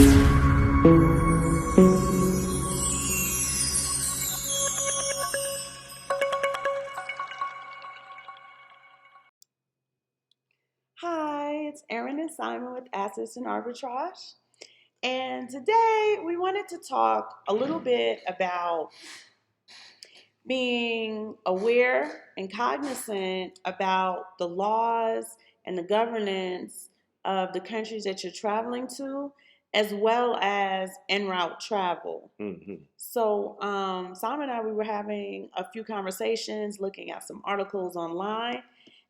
Hi, it's Erin and Simon with Assets and Arbitrage. And today we wanted to talk a little bit about being aware and cognizant about the laws and the governance of the countries that you're traveling to, as well as en route travel. So, Simon and I, we were having a few conversations, looking at some articles online,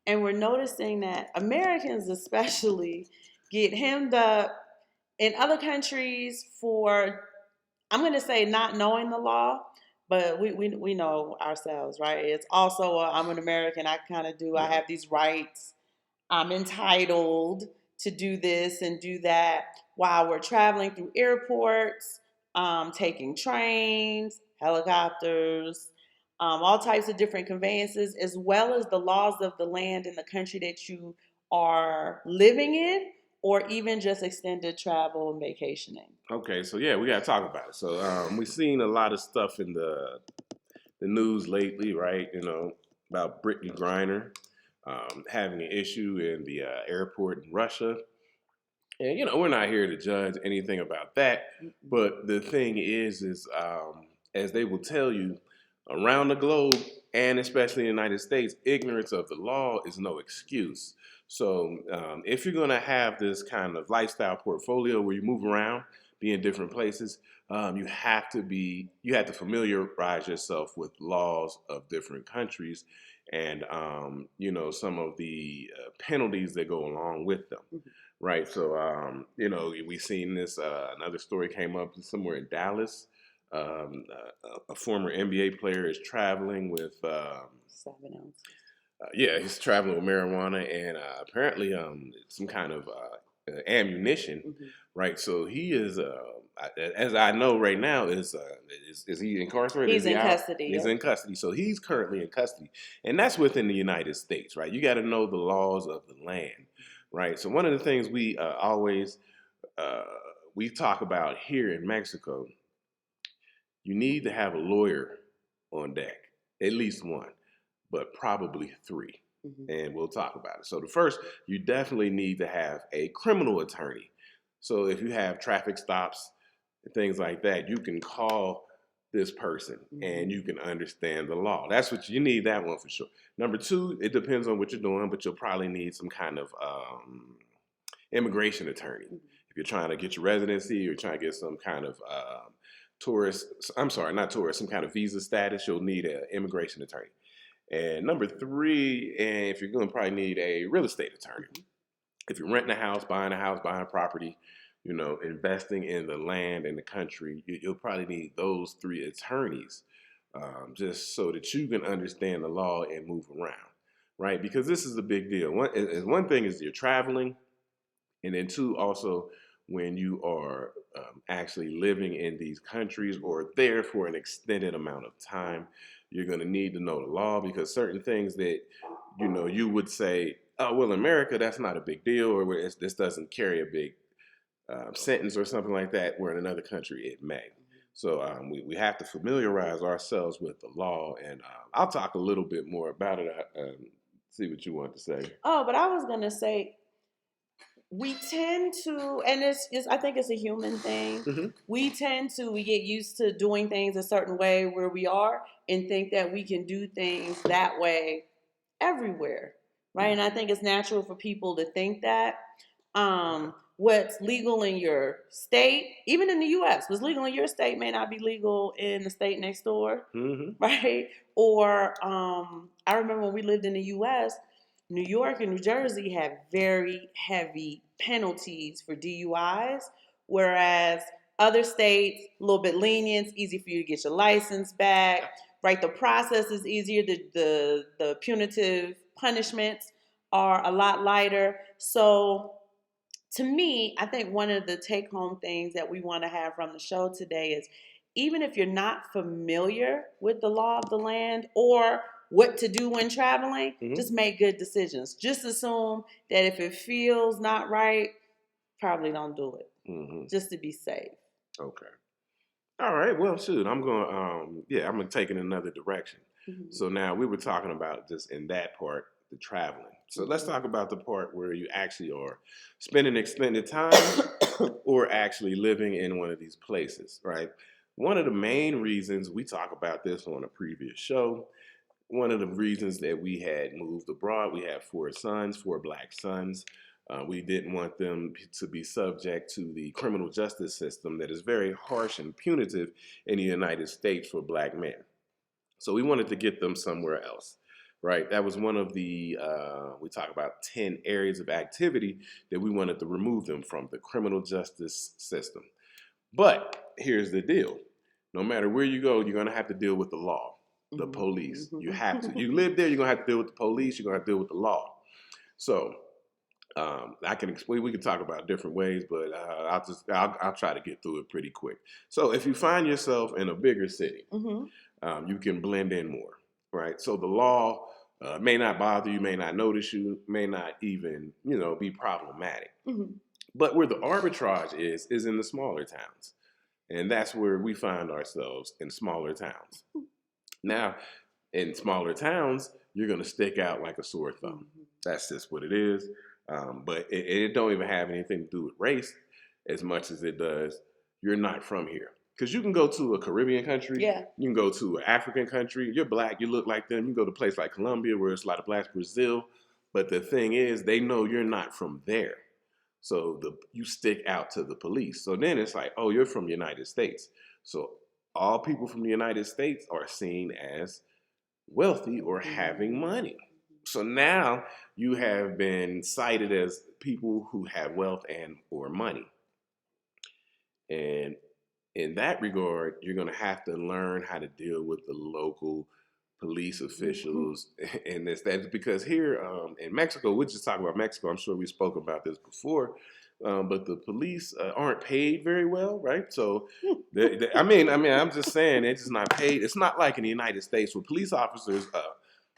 and we're noticing that Americans, especially, get hemmed up in other countries for, I'm going to say, not knowing the law, but we know ourselves, right? It's also, I'm an American, I kind of do, I have these rights, I'm entitled to do this and do that while we're traveling through airports, taking trains, helicopters, all types of different conveyances, as well as the laws of the land in the country that you are living in, or even just extended travel and vacationing. Okay, so yeah, we got to talk about it. So we've seen a lot of stuff in the news lately, right? About Brittany Griner having an issue in the airport in Russia. And we're not here to judge anything about that. But the thing is as they will tell you, around the globe and especially in the United States, ignorance of the law is no excuse. So if you're going to have this kind of lifestyle portfolio where you move around, be in different places, you have to familiarize yourself with laws of different countries and some of the penalties that go along with them. Right. So, we've seen this. Another story came up somewhere in Dallas. A former NBA player is traveling with 7 ounces. He's traveling with marijuana and apparently some kind of ammunition, right? So he is, as I know right now, is he incarcerated? He's in custody. He's in custody. So he's currently in custody, and that's within the United States, right? You got to know the laws of the land, right? So one of the things we always we talk about here in Mexico, you need to have a lawyer on deck, at least one, but probably three. And we'll talk about it. So the first, you definitely need to have a criminal attorney. So if you have traffic stops and things like that, you can call this person and you can understand the law. That's what you need, that one for sure. Number two, it depends on what you're doing, but you'll probably need some kind of immigration attorney. If you're trying to get your residency, you're trying to get some kind of some kind of visa status, you'll need an immigration attorney. And number three, and if you're going to probably need a real estate attorney. If you're renting a house, buying property, investing in the land in the country, you'll probably need those three attorneys just so that you can understand the law and move around, right? Because this is a big deal. One thing is you're traveling, and then two, also when you are actually living in these countries or there for an extended amount of time, you're going to need to know the law because certain things that, you would say, oh, well, in America, that's not a big deal, or this doesn't carry a big sentence or something like that, where in another country it may. So we have to familiarize ourselves with the law, and I'll talk a little bit more about it. See what you want to say. Oh, but I was going to say, we tend to, and I think it's a human thing. We get used to doing things a certain way where we are and think that we can do things that way everywhere, right? And I think it's natural for people to think that what's legal in your state, even in the U.S., what's legal in your state may not be legal in the state next door, right? Or I remember when we lived in the U.S., New York and New Jersey have very heavy penalties for DUIs, whereas other states, a little bit lenient, it's easy for you to get your license back, right? The process is easier. The punitive punishments are a lot lighter. So to me, I think one of the take-home things that we want to have from the show today is, even if you're not familiar with the law of the land or what to do when traveling, just make good decisions. Just assume that if it feels not right, probably don't do it. just to be safe. Okay. All right. Well, shoot, I'm going. I'm gonna take it in another direction. So now we were talking about just in that part, the traveling. So let's talk about the part where you actually are spending extended time or actually living in one of these places, right? One of the main reasons we talk about this on a previous show. One of the reasons that we had moved abroad, we have 4 sons, 4 black sons. We didn't want them to be subject to the criminal justice system that is very harsh and punitive in the United States for black men. So we wanted to get them somewhere else, right? That was one of the, we talk about 10 areas of activity that we wanted to remove them from the criminal justice system. But here's the deal. No matter where you go, you're going to have to deal with the law, the police. You have to. You live there, you're going to have to deal with the police. You're going to have to deal with the law. So I can explain. We can talk about different ways, but I'll try to get through it pretty quick. So if you find yourself in a bigger city, you can blend in more, right? So the law may not bother you, may not notice you, may not even be problematic. But where the arbitrage is in the smaller towns, and that's where we find ourselves, in smaller towns. Now, in smaller towns, you're going to stick out like a sore thumb. That's just what it is. But it don't even have anything to do with race as much as it does you're not from here. Because you can go to a Caribbean country, you can go to an African country, you're black, you look like them, you can go to a place like Colombia where it's a lot of blacks, Brazil, but the thing is, they know you're not from there. So you stick out to the police. So then it's like, oh, you're from the United States. So all people from the United States are seen as wealthy or having money. So now you have been cited as people who have wealth and or money. And in that regard, you're going to have to learn how to deal with the local police officials and that's because here in Mexico, we're just talking about Mexico. I'm sure we spoke about this before, but the police aren't paid very well, right? So, I'm just saying it's just not paid. It's not like in the United States where police officers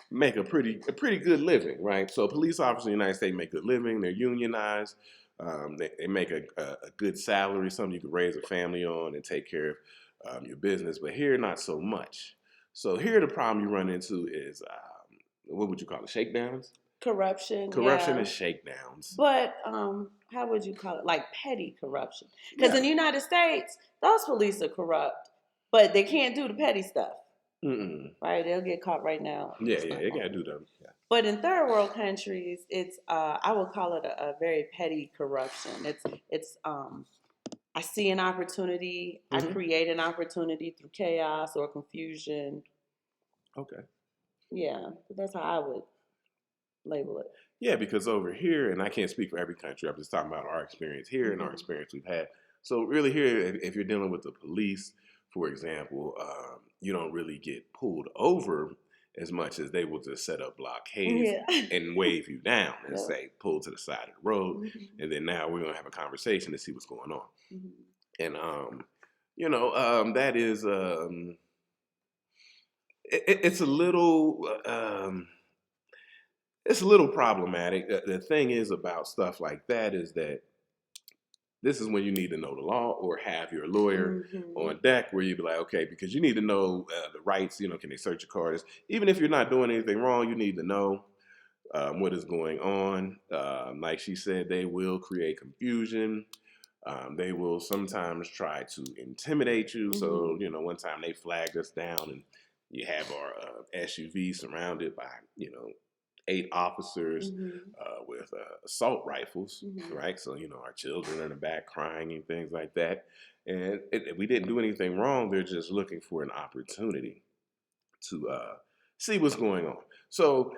make a pretty good living, right? So police officers in the United States make a good living. They're unionized. They make a good salary, something you can raise a family on and take care of your business. But here, not so much. So here, the problem you run into is what would you call it? Shakedowns? Corruption and shakedowns. But how would you call it? Like petty corruption. Because in the United States, those police are corrupt, but they can't do the petty stuff. Right? They'll get caught right now. Yeah, they gotta do them. Yeah. But in third world countries, it's I would call it a very petty corruption. It's I see an opportunity, I create an opportunity through chaos or confusion. Okay. Yeah, that's how I would label it. Yeah, because over here, and I can't speak for every country, I'm just talking about our experience here and our experience we've had. So really here, if you're dealing with the police, for example, you don't really get pulled over as much as they will just set up blockades and wave you down and say, pull to the side of the road. And then now we're going to have a conversation to see what's going on. And, that is, it's a little problematic. The thing is about stuff like that is that this is when you need to know the law or have your lawyer on deck where you be like, okay, because you need to know the rights, can they search your cars? Even if you're not doing anything wrong, you need to know what is going on. Like she said, they will create confusion. They will sometimes try to intimidate you. So, one time they flagged us down and you have our SUV surrounded by, 8 officers with assault rifles, right? So, our children are in the back crying and things like that. And we didn't do anything wrong. They're just looking for an opportunity to see what's going on. So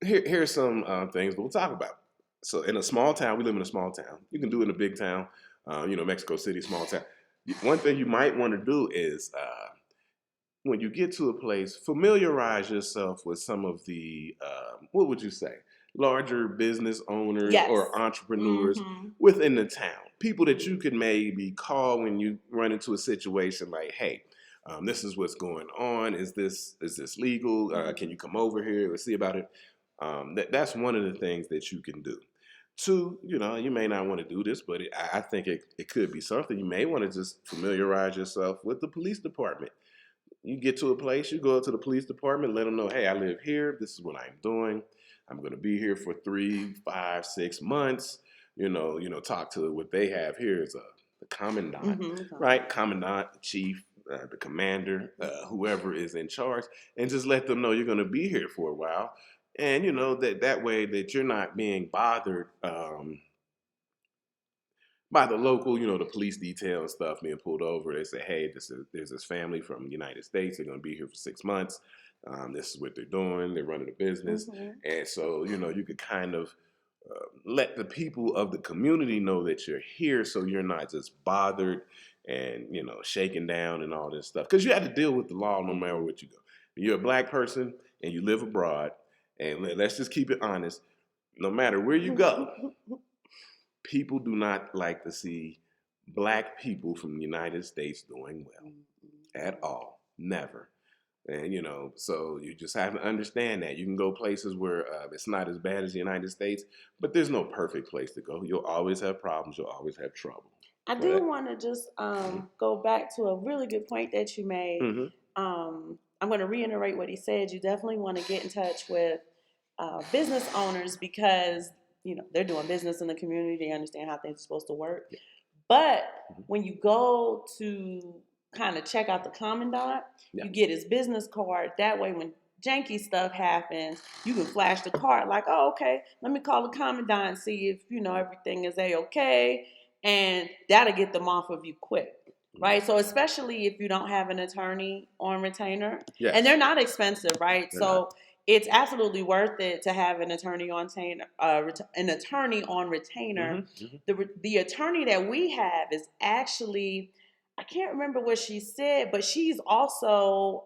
here's some things we'll talk about. So in a small town, we live in a small town. You can do it in a big town, Mexico City, small town. One thing you might want to do is when you get to a place, familiarize yourself with some of the, what would you say, larger business owners or entrepreneurs within the town. People that you could maybe call when you run into a situation like, hey, this is what's going on. Is this legal? Can you come over here? Let's see about it. That's one of the things that you can do. Two, you may not want to do this, but I think it could be something. You may want to just familiarize yourself with the police department. You get to a place, you go up to the police department, let them know, hey, I live here. This is what I'm doing. I'm going to be here for 3, 5, 6 months. Talk to what they have here is the commandant, right? Commandant, the chief, the commander, whoever is in charge, and just let them know you're going to be here for a while. And, that way that you're not being bothered by the local, the police detail and stuff being pulled over. They say, hey, there's this family from the United States. They're going to be here for 6 months. This is what they're doing. They're running a business. And so, you could kind of let the people of the community know that you're here so you're not just bothered and, shaken down and all this stuff. Because you have to deal with the law no matter where you go. You're a black person and you live abroad. And let's just keep it honest. No matter where you go, people do not like to see black people from the United States doing well at all. Never. And, so you just have to understand that. You can go places where it's not as bad as the United States, but there's no perfect place to go. You'll always have problems. You'll always have trouble. I do want to just go back to a really good point that you made. I'm going to reiterate what he said. You definitely want to get in touch with business owners because they're doing business in the community. They understand how things are supposed to work. Yeah. But when you go to kind of check out the commandant, you get his business card. That way, when janky stuff happens, you can flash the card like, oh, okay, let me call the commandant and see if, everything is A-okay. And that'll get them off of you quick. Right? So especially if you don't have an attorney on retainer. Yes. And they're not expensive, right? It's absolutely worth it to have an attorney on retainer. The attorney that we have is actually, I can't remember what she said, but she's also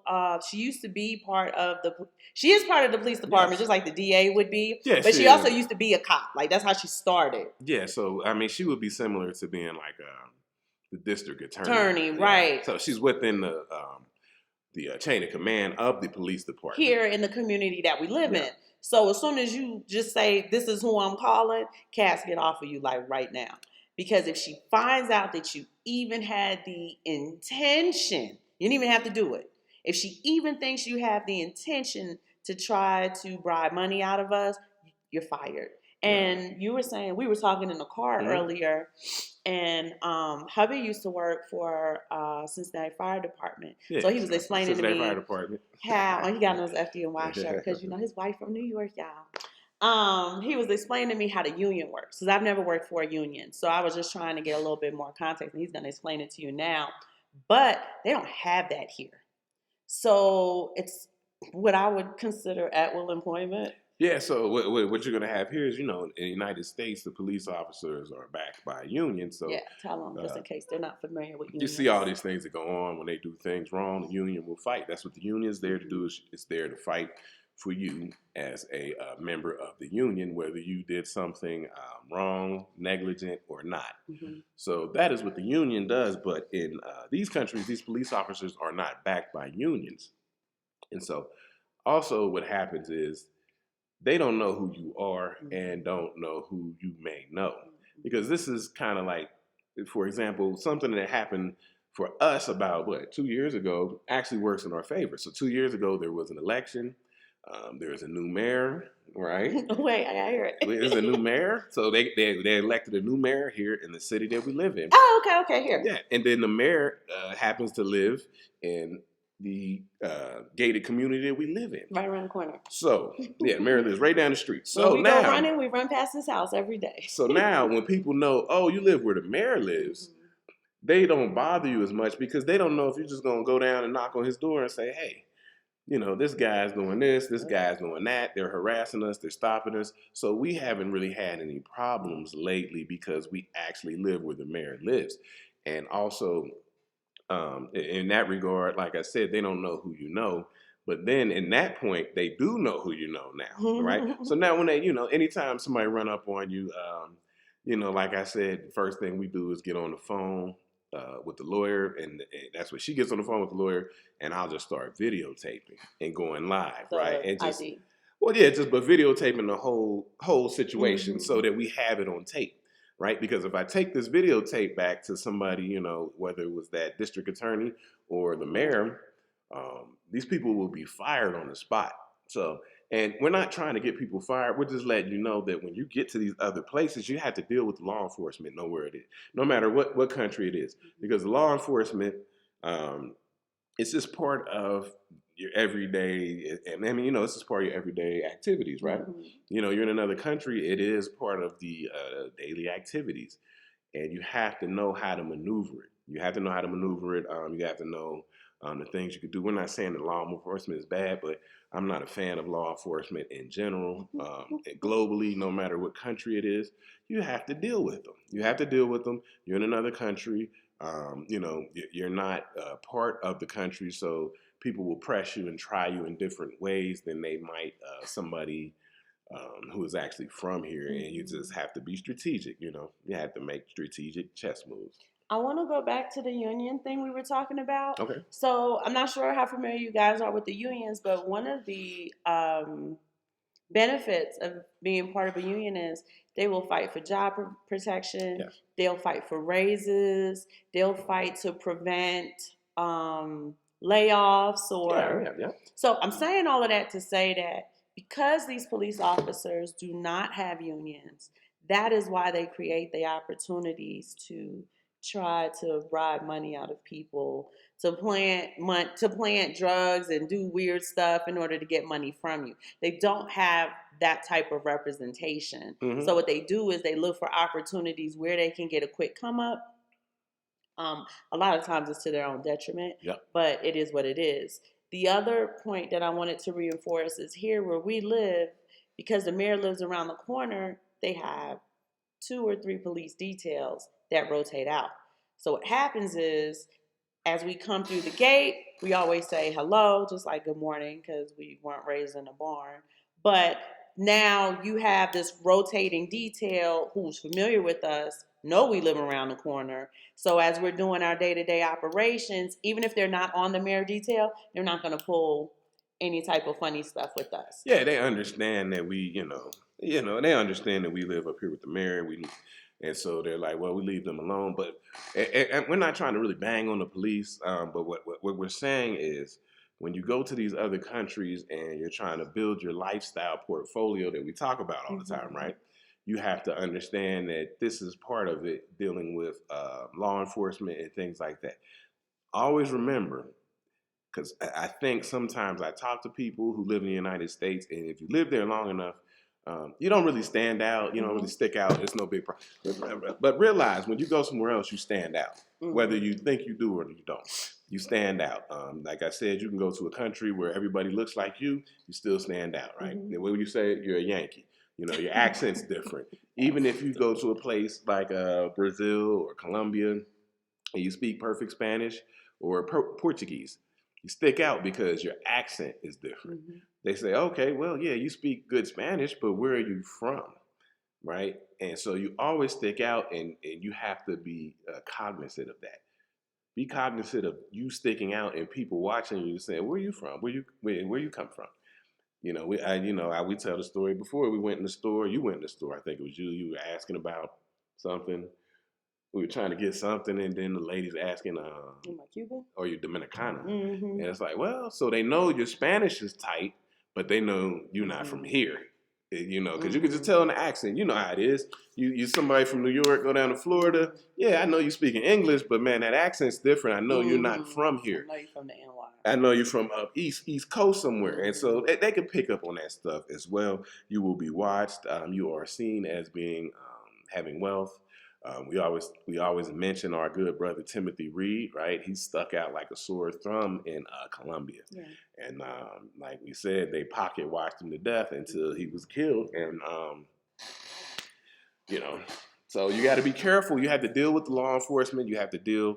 she used to be part of the police department, just like the DA would be. Yeah, but she also used to be a cop. Like that's how she started. Yeah, so I mean, she would be similar to being like the district attorney, right? So she's within the chain of command of the police department here in the community that we live in. So as soon as you just say, this is who I'm calling, Cass get off of you like right now. Because if she finds out that you even had the intention, you didn't even have to do it. If she even thinks you have the intention to try to bribe money out of us, you're fired. And you were saying, we were talking in the car earlier, and hubby used to work for Cincinnati Fire Department. So he was explaining to me Fire Department. How he got on his FDNY shirt because his wife from New York, y'all. He was explaining to me how the union works because I've never worked for a union. So I was just trying to get a little bit more context, and he's going to explain it to you now. But they don't have that here. So it's what I would consider at-will employment. Yeah, so what you're going to have here is, in the United States, the police officers are backed by a union. So yeah, tell them just in case they're not familiar with unions. You see all these things that go on when they do things wrong, the union will fight. That's what the union is there to do. It's there to fight for you as a member of the union, whether you did something wrong, negligent, or not. So that is what the union does. But in these countries, these police officers are not backed by unions. And so also what happens is, they don't know who you are and don't know who you may know. Because this is kind of like, for example, something that happened for us about, 2 years ago actually works in our favor. So 2 years ago, there was an election. There was a new mayor, right? Wait, I gotta hear it. There's a new mayor. So they elected a new mayor here in the city that we live in. Oh, okay, here. Yeah, and then the mayor happens to live in the gated community that we live in. Right around the corner. So, yeah, Mary lives right down the street. So when we go running, we run past his house every day. So now when people know, oh, you live where the mayor lives, they don't bother you as much because they don't know if you're just going to go down and knock on his door and say, hey, this guy's doing this guy's doing that. They're harassing us. They're stopping us. So we haven't really had any problems lately because we actually live where the mayor lives. And also, in that regard, like I said, they don't know who you know. But then in that point, they do know who you know now, right? So now when they, anytime somebody run up on you, like I said, the first thing we do is get on the phone with the lawyer, and that's when she gets on the phone with the lawyer, and I'll just start videotaping and going live, right? And just Well, yeah, just but videotaping the whole situation so that we have it on tape, right? Because if I take this videotape back to somebody, whether it was that district attorney or the mayor, these people will be fired on the spot. So, and we're not trying to get people fired. We're just letting you know that when you get to these other places, you have to deal with law enforcement, know where it is, no matter what country it is, because law enforcement, it's just part of your everyday, and I mean, it's just part of your everyday activities, right? You're in another country, it is part of the daily activities, and you have to know how to maneuver it. You have to know how to maneuver it. You have to know the things you could do. We're not saying that law enforcement is bad, but I'm not a fan of law enforcement in general. Globally, no matter what country it is, you have to deal with them. You have to deal with them. You're in another country. You're not part of the country, so people will press you and try you in different ways than they might somebody who is actually from here. And you just have to be strategic. You have to make strategic chess moves. I want to go back to the union thing we were talking about. Okay. So I'm not sure how familiar you guys are with the unions, but one of the benefits of being part of a union is they will fight for job protection. Yes. They'll fight for raises. They'll fight to prevent layoffs or. Yeah. So I'm saying all of that to say that because these police officers do not have unions, that is why they create the opportunities to try to bribe money out of people, to plant drugs and do weird stuff in order to get money from you. They don't have that type of representation. So what they do is they look for opportunities where they can get a quick come up. A lot of times it's to their own detriment, but it is what it is. The other point that I wanted to reinforce is here where we live, because the mayor lives around the corner, they have 2 or 3 police details that rotate out. So what happens is, as we come through the gate, we always say hello, just like good morning, because we weren't raised in a barn. But now you have this rotating detail who's familiar with us, know we live around the corner. So as we're doing our day-to-day operations, even if they're not on the mayor detail, they're not going to pull any type of funny stuff with us. Yeah, they understand that they understand that we live up here with the mayor. And so they're like, well, we leave them alone. But and we're not trying to really bang on the police. But what we're saying is, when you go to these other countries and you're trying to build your lifestyle portfolio that we talk about all the time, right? You have to understand that this is part of it, dealing with law enforcement and things like that. Always remember, because I think sometimes I talk to people who live in the United States, and if you live there long enough, you don't really stand out. You don't really stick out. It's no big problem. But realize when you go somewhere else, you stand out. Whether you think you do or you don't, you stand out. Like I said, you can go to a country where everybody looks like you still stand out, right? And when you say you're a Yankee, your accent's different. Even if you go to a place like Brazil or Colombia and you speak perfect Spanish or Portuguese, you stick out because your accent is different. They say, okay, well, yeah, you speak good Spanish, but where are you from, right? And so you always stick out, and you have to be cognizant of that. Be cognizant of you sticking out and people watching you saying, where are you from? Where you come from? We tell the story before we went in the store. You went in the store. I think it was you. You were asking about something. We were trying to get something, and then the lady's asking, Am I Cuban? Or you're Dominicana. And it's like, well, so they know your Spanish is tight, but they know you're not from here. Because you can just tell in the accent. You know how it is. You somebody from New York, go down to Florida. Yeah, I know you speaking English, but man, that accent's different. I know you're not from here. I know you're from the NY. I know you're from up East Coast somewhere. And so they can pick up on that stuff as well. You will be watched. You are seen as being having wealth. We always mention our good brother Timothy Reed, right? He stuck out like a sore thumb in Colombia. Yeah. And like we said, they pocket watched him to death until he was killed. And, so you got to be careful. You have to deal with the law enforcement. You have to deal,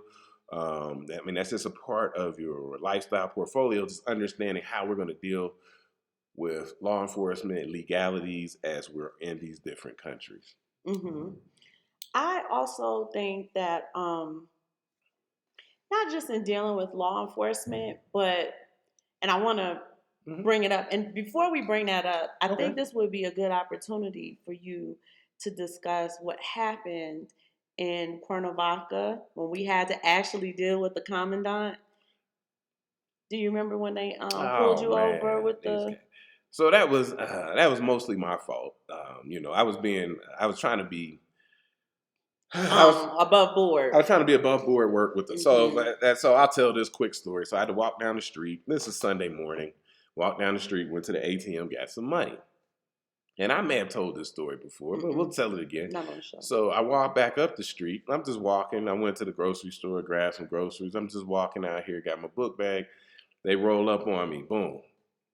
that's just a part of your lifestyle portfolio, just understanding how we're going to deal with law enforcement and legalities as we're in these different countries. I also think that not just in dealing with law enforcement, and I want to bring it up. And before we bring that up, I Okay. think this would be a good opportunity for you to discuss what happened in Cuernavaca when we had to actually deal with the commandant. Do you remember when they pulled Oh you over man, with the so that was mostly my fault. You know, I was trying to be, I was above board? I was trying to be above board work with it. Mm-hmm. So I'll tell this quick story. So I had to walk down the street. This is Sunday morning. Walked down the street, went to the ATM, got some money. And I may have told this story before, but we'll tell it again. Not on the show. So I walked back up the street. I'm just walking. I went to the grocery store, grabbed some groceries. I'm just walking out here, got my book bag. They roll up on me. Boom.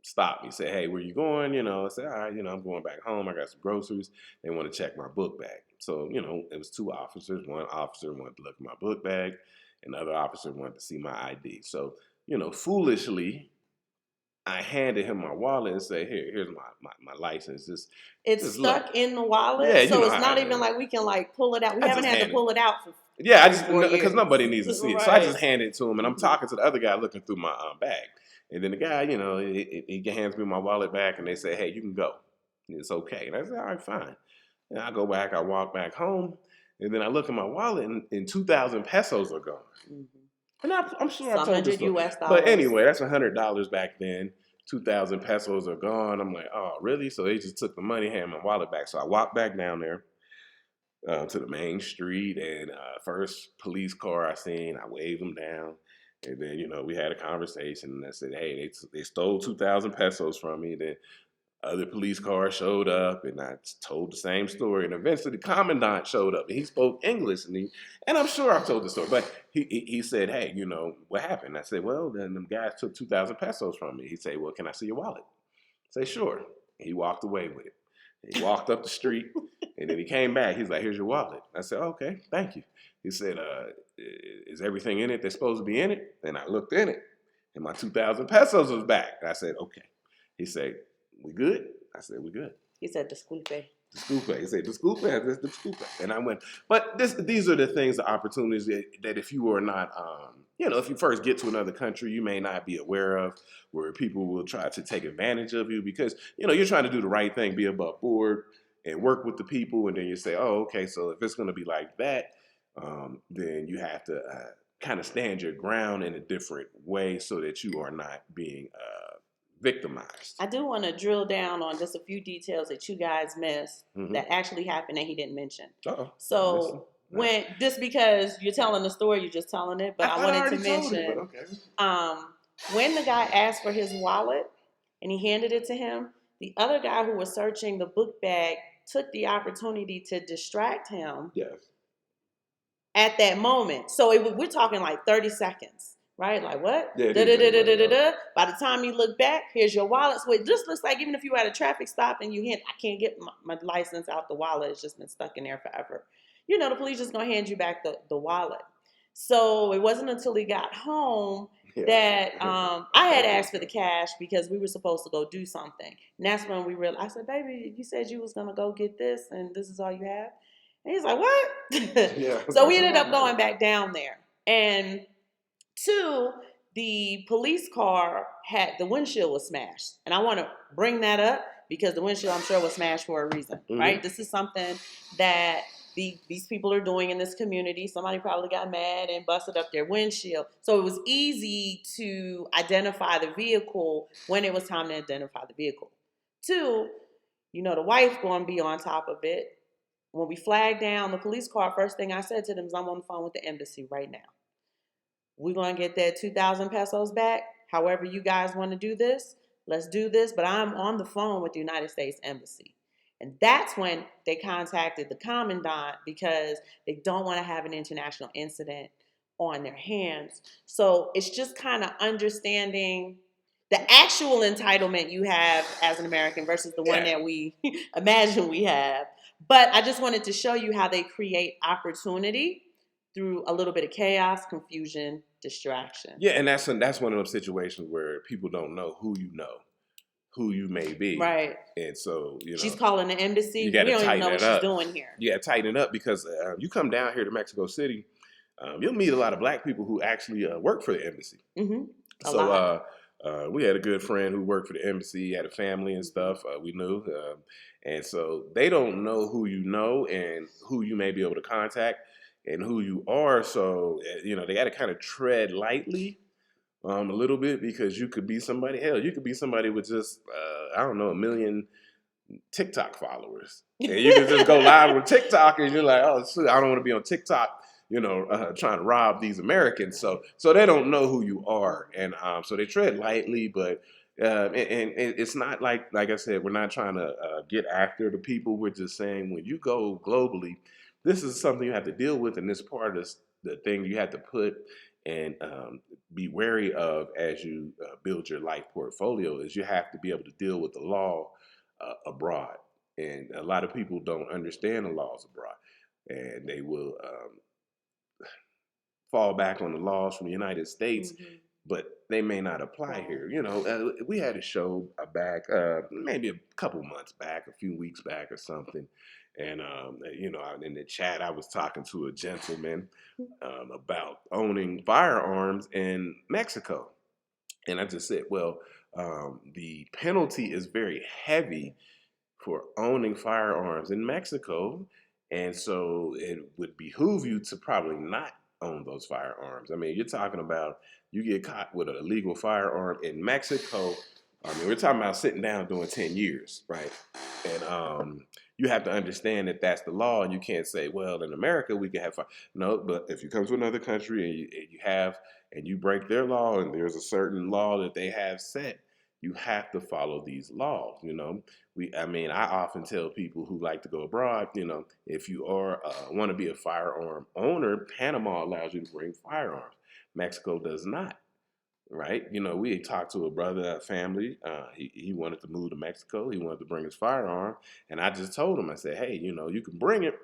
Stop me. Say, hey, where you going? You know, I said, all right, you know, I'm going back home. I got some groceries. They want to check my book bag. So, you know, it was two officers. One officer wanted to look at my book bag. And the other officer wanted to see my ID. So, you know, foolishly, I handed him my wallet and said, here's my license. It's stuck look. in the wallet, Yeah, so it's not even like we can like pull it out. We haven't had to pull it out for yeah, I just 4 because years. nobody needs to see it, so I just hand it to him, and I'm talking to the other guy looking through my bag, and then the guy, you know, he hands me my wallet back, and they say, hey, you can go, it's okay, and I said, all right, fine, and I go back, I walk back home, and then I look at my wallet, and 2,000 pesos are gone. Mm-hmm. And I'm sure I told this story. US dollars. But anyway, that's $100 back then. 2,000 pesos are gone. I'm like, oh, really? So they just took the money, handed my wallet back. So I walked back down there to the main street, and first police car I seen, I waved them down. And then, you know, we had a conversation, and I said, hey, they stole 2,000 pesos from me. Then other police cars showed up, and I told the same story. And eventually, the commandant showed up, and he spoke English, and I'm sure I've told the story. But he said, "Hey, you know what happened?" I said, "Well, then them guys took 2,000 pesos from me." He said, "Well, can I see your wallet?" I said, "Sure." He walked away with it. He walked up the street, and then he came back. He's like, "Here's your wallet." I said, "Okay, thank you." He said, "Is everything in it that's supposed to be in it?" And I looked in it, and my 2,000 pesos was back. I said, "Okay." He said, "We good?" I said, "We good." He said, "Disculpe." Disculpe. He said, "Disculpe." I said, "Disculpe." And I went, but these are the things, the opportunities that if you are not, you know, if you first get to another country, you may not be aware of, where people will try to take advantage of you because, you know, you're trying to do the right thing, be above board and work with the people. And then you say, oh, okay, so if it's going to be like that, then you have to kind of stand your ground in a different way so that you are not being victimized. I do want to drill down on just a few details that you guys missed that actually happened that he didn't mention. Uh-oh. So when just because you're telling the story, you're just telling it, but I wanted to mention when the guy asked for his wallet and he handed it to him, the other guy who was searching the book bag took the opportunity to distract him. Yes. At that moment. So we're talking like 30 seconds. Right? Like what? Yeah, By the time you look back, here's your wallet. So it just looks like even if you were at a traffic stop and you hit, I can't get my license out the wallet. It's just been stuck in there forever. You know, the police just going to hand you back the wallet. So it wasn't until he got home that I had asked for the cash because we were supposed to go do something. And that's when we realized, I said, baby, you said you was going to go get this and this is all you have? And he's like, what? Yeah. So we ended up going back down there. And two, the police car the windshield was smashed. And I want to bring that up because the windshield, I'm sure, was smashed for a reason, right? This is something that these people are doing in this community. Somebody probably got mad and busted up their windshield. So it was easy to identify the vehicle when it was time to identify the vehicle. Two, you know, the wife going to be on top of it. When we flagged down the police car, first thing I said to them is, I'm on the phone with the embassy right now. We're going to get that 2,000 pesos back. However you guys want to do this, let's do this. But I'm on the phone with the United States Embassy. And that's when they contacted the commandant because they don't want to have an international incident on their hands. So it's just kind of understanding the actual entitlement you have as an American versus the one that we imagine we have. But I just wanted to show you how they create opportunity through a little bit of chaos, confusion, distraction. Yeah, and that's one of those situations where people don't know who you may be. Right. And so, you know. She's calling the embassy. You got to tighten it up. We don't even know what she's doing here. Yeah, tighten it up because you come down here to Mexico City, you'll meet a lot of black people who actually work for the embassy. Mm-hmm. So We had a good friend who worked for the embassy, had a family and stuff. We knew, and so they don't know who you know and who you may be able to contact and who you are. So they got to kind of tread lightly a little bit, because you could be somebody. Hell, you could be somebody with just I don't know, 1 million TikTok followers, and you can just go live with TikTok, and you're like, oh, shoot, I don't want to be on TikTok, trying to rob these Americans. So they don't know who you are, and so they tread lightly, but. And it's not like I said, we're not trying to get after the people. We're just saying, when you go globally, this is something you have to deal with, and this part is the thing you have to put and be wary of as you build your life portfolio. Is you have to be able to deal with the law abroad, and a lot of people don't understand the laws abroad, and they will fall back on the laws from the United States, but they may not apply here. We had a show back, maybe a couple months back, a few weeks back or something. And, in the chat, I was talking to a gentleman about owning firearms in Mexico. And I just said, well, the penalty is very heavy for owning firearms in Mexico. And so it would behoove you to probably not own those firearms. I mean, you're talking about, you get caught with an illegal firearm in Mexico. I mean, we're talking about sitting down doing 10 years, right? And you have to understand that that's the law, and you can't say, well, in America, we can have fire. No, but if you come to another country and you break their law, and there's a certain law that they have set, you have to follow these laws. I often tell people who like to go abroad, if you want to be a firearm owner, Panama allows you to bring firearms. Mexico does not, right? We talked to a brother, a family. He wanted to move to Mexico. He wanted to bring his firearm, and I just told him, I said, hey, you can bring it,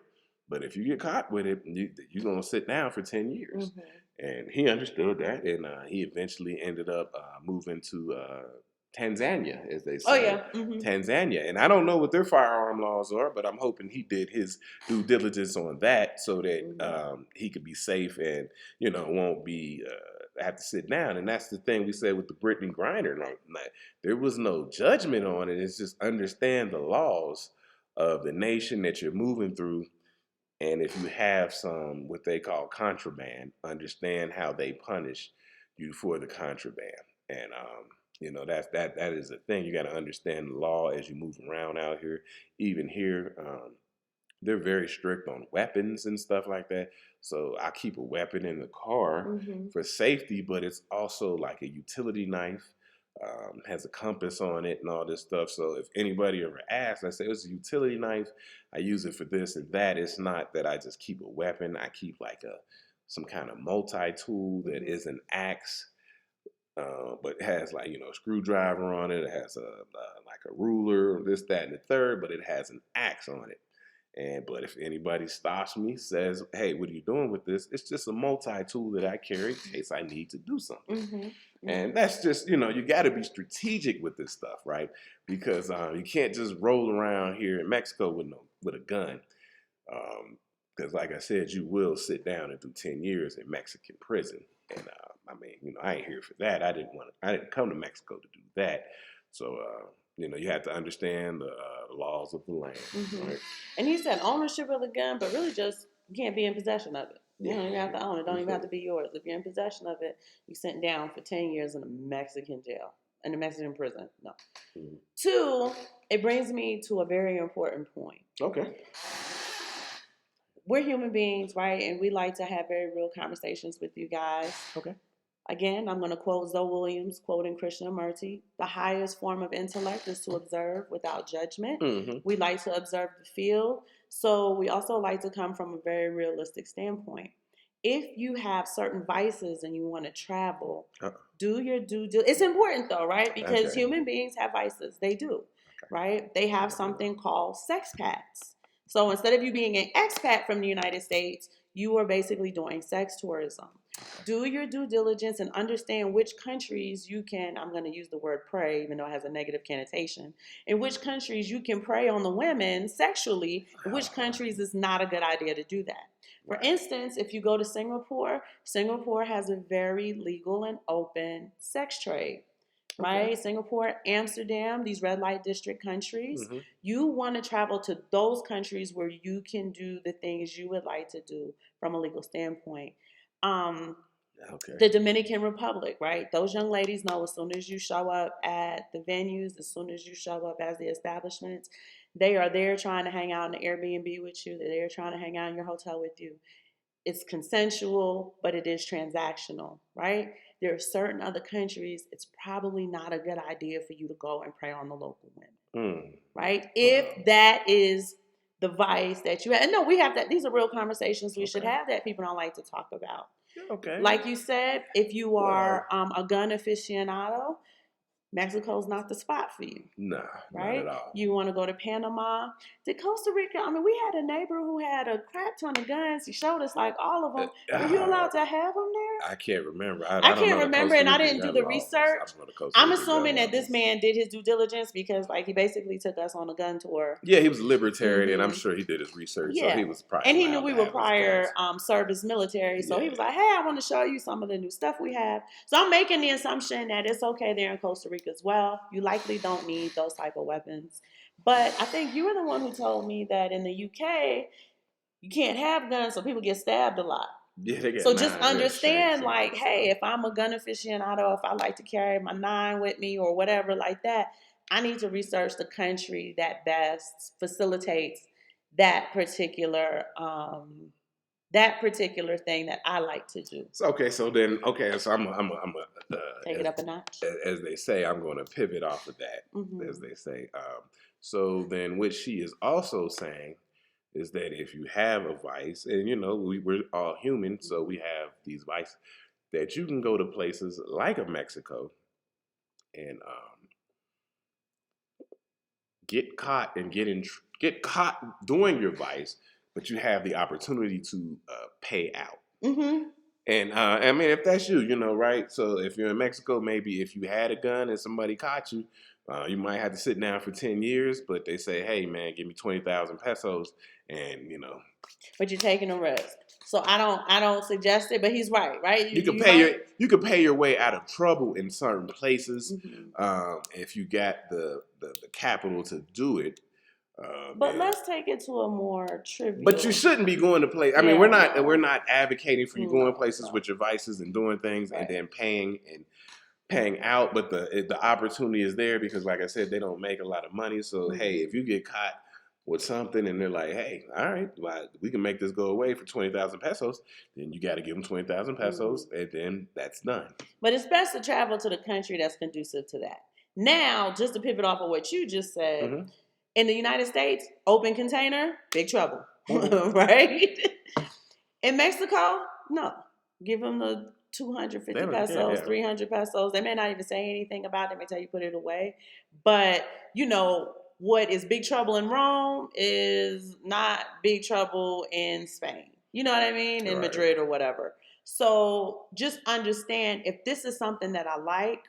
but if you get caught with it, you're gonna sit down for 10 years. And he understood that, and he eventually ended up moving to Tanzania, as they say. Oh, yeah. Tanzania. And I don't know what their firearm laws are, but I'm hoping he did his due diligence on that, so that he could be safe and, won't be have to sit down. And that's the thing we said with the Brittany Griner. Like, there was no judgment on it. It's just understand the laws of the nation that you're moving through. And if you have some, what they call contraband, understand how they punish you for the contraband. And, that is the thing. You got to understand the law as you move around out here. Even here, they're very strict on weapons and stuff like that. So I keep a weapon in the car for safety, but it's also like a utility knife, has a compass on it and all this stuff. So if anybody ever asks, I say, it's a utility knife. I use it for this and that. It's not that I just keep a weapon. I keep like some kind of multi-tool that is an axe, but it has like, a screwdriver on it. It has like a ruler, this, that, and the third, but it has an axe on it. But if anybody stops me, says, hey, what are you doing with this? It's just a multi-tool that I carry in case I need to do something. And that's just, you got to be strategic with this stuff, right? Because you can't just roll around here in Mexico with a gun. Because like I said, you will sit down and do 10 years in Mexican prison. And I ain't here for that. I didn't come to Mexico to do that. So, you have to understand the laws of the land. Right? And he said ownership of the gun, but really just you can't be in possession of it. You don't even have to own it. Don't even have to be yours. If you're in possession of it, you're sent down for 10 years in a Mexican jail, in a Mexican prison. No. 2, it brings me to a very important point. Okay. We're human beings, right? And we like to have very real conversations with you guys. Okay. Again, I'm going to quote Zoe Williams, quoting Krishnamurti. The highest form of intellect is to observe without judgment. We like to observe the field. So we also like to come from a very realistic standpoint. If you have certain vices and you want to travel, do your due diligence. It's important though, right? Because human beings have vices. They do, right? They have something called sex pacts. So instead of you being an expat from the United States, you are basically doing sex tourism. Do your due diligence and understand which countries you can, I'm going to use the word prey, even though it has a negative connotation, in which countries you can prey on the women sexually, in which countries it's not a good idea to do that. For instance, if you go to Singapore, Singapore has a very legal and open sex trade. right? Okay. Singapore, Amsterdam, these red light district countries. Mm-hmm. You want to travel to those countries where you can do the things you would like to do from a legal standpoint. Um, Okay. the Dominican Republic, right? Those young ladies know as soon as you show up at the venues, as soon as you show up as the establishments, they are there trying to hang out in the Airbnb with you. They're there trying to hang out in your hotel with you. It's consensual, but it is transactional, right? There are certain other countries, it's probably not a good idea for you to go and prey on the local women, Mm. right? Wow. If that is the vice that you have. And no, we have that. These are real conversations we should Okay. have that people don't like to talk about. Okay. Like you said, if you Well, are a gun aficionado, Mexico's not the spot for you, nah, not at right? all. You want to go to Panama, to Costa Rica. I mean, we had a neighbor who had a crap ton of guns. He showed us like all of them. Were you allowed to have them there? I can't remember. I I don't can't know the remember, Costa and I Rican didn't do gun the laws. I research. don't know the Costa I'm Rican gun assuming that laws. this man did his due diligence because, like, he basically took us on a gun tour. Yeah, he was a libertarian, and I'm Mm-hmm. sure he did his research, so Yeah. he was probably And he knew allowed we to were have his prior guns. service military. So he Yeah. was like, hey, I want to show you some of the new stuff we have. So I'm making the assumption that it's okay there in Costa Rica as well. You likely don't need those type of weapons. But I think you were the one who told me that in the UK, you can't have guns, so people get stabbed a lot. Yeah, they got So just nine. They're shanks understand, and all like, that hey, stuff. if I'm a gun aficionado, if I like to carry my 9 with me or whatever like that, I need to research the country that best facilitates that particular thing that I like to do. So so Take it up a notch. as they say, I'm going to pivot off of that, as Mm-hmm. they say. So then, what she is also saying is that if you have a vice, and we're all human, so we have these vices, that you can go to places like a Mexico and get caught and get caught doing your vice, but you have the opportunity to pay out. Mm-hmm. And I mean, if that's you, right? So if you're in Mexico, maybe if you had a gun and somebody caught you, you might have to sit down for 10 years. But they say, hey, man, give me 20,000 pesos, and But you're taking a risk. So I don't suggest it, but he's right, right? you could You pay might. you could pay your way out of trouble in certain places Mm-hmm. if you got the capital to do it. But And let's take it to a more But you trivial. shouldn't be going to place. I mean, Yeah, we're no. not advocating for you going No, places no. with your vices and doing things and Right. then paying out. But the opportunity is there because, like I said, they don't make a lot of money. So hey, if you get caught with something and they're like, hey, all right, well, we can make this go away for 20,000 pesos, then you got to give them 20,000 pesos, and then that's done. But it's best to travel to the country that's conducive to that. Now, just to pivot off of what you just said, Mm-hmm. in the United States, open container, big trouble, Mm-hmm. right? In Mexico, no. Give them the They 250 don't care. pesos, Yeah. 300 pesos. They may not even say anything about it. They may tell you put it away. But, what is big trouble in Rome is not big trouble in Spain. You know what I mean? In Right. Madrid or whatever. So just understand if this is something that I like,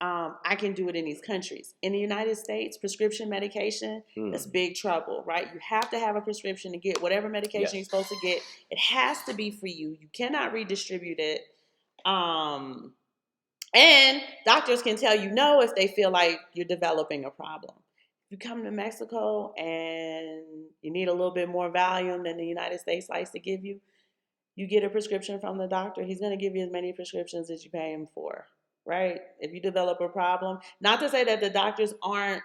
I can do it in these countries. In the United States, prescription medication, that's big trouble, right? You have to have a prescription to get whatever medication you're Yes. supposed to get. It has to be for you. You cannot redistribute it. Um, and doctors can tell you no if they feel like you're developing a problem. If you come to Mexico and you need a little bit more Valium than the United States likes to give you, you get a prescription from the doctor. He's going to give you as many prescriptions as you pay him for, right? If you develop a problem, not to say that the doctors aren't